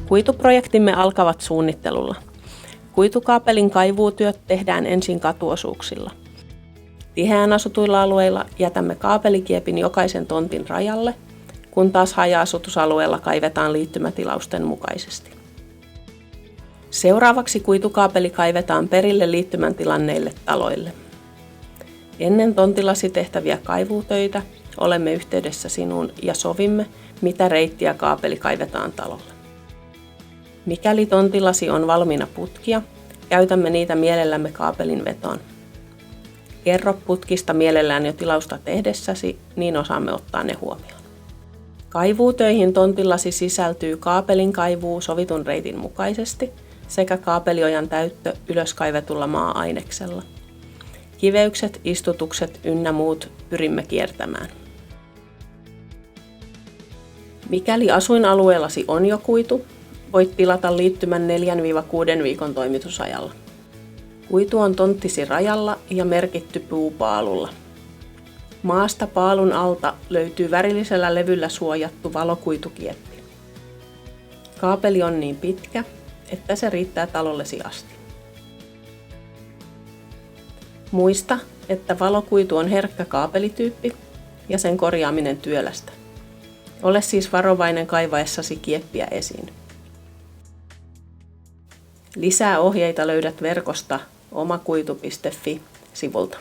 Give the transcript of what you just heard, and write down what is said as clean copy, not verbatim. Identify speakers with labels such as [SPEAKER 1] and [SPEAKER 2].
[SPEAKER 1] Kuituprojektimme alkavat suunnittelulla. Kuitukaapelin kaivuutyöt tehdään ensin katuosuuksilla. Tiheään asutuilla alueilla jätämme kaapelikiepin jokaisen tontin rajalle, kun taas haja-asutusalueella kaivetaan liittymätilausten mukaisesti. Seuraavaksi kuitukaapeli kaivetaan perille liittymän tilanneille taloille. Ennen tontillasi tehtäviä kaivuutöitä olemme yhteydessä sinuun ja sovimme, mitä reittiä kaapeli kaivetaan talolle. Mikäli tontillasi on valmiina putkia, käytämme niitä mielellämme kaapelin vetoon. Kerro putkista mielellään jo tilausta tehdessäsi, niin osaamme ottaa ne huomioon. Kaivuutöihin tontillasi sisältyy kaapelin kaivuu sovitun reitin mukaisesti sekä kaapeliojan täyttö ylöskaivetulla maa-aineksella. Kiveykset, istutukset ynnä muut pyrimme kiertämään. Mikäli asuinalueellasi on jo kuitu, voit tilata liittymän 4-6 viikon toimitusajalla. Kuitu on tonttisi rajalla ja merkitty puupaalulla. Maasta paalun alta löytyy värillisellä levyllä suojattu valokuitukieppi. Kaapeli on niin pitkä, että se riittää talollesi asti. Muista, että valokuitu on herkkä kaapelityyppi ja sen korjaaminen työlästä. Ole siis varovainen kaivaessasi kieppiä esiin. Lisää ohjeita löydät verkosta omakuitu.fi-sivulta.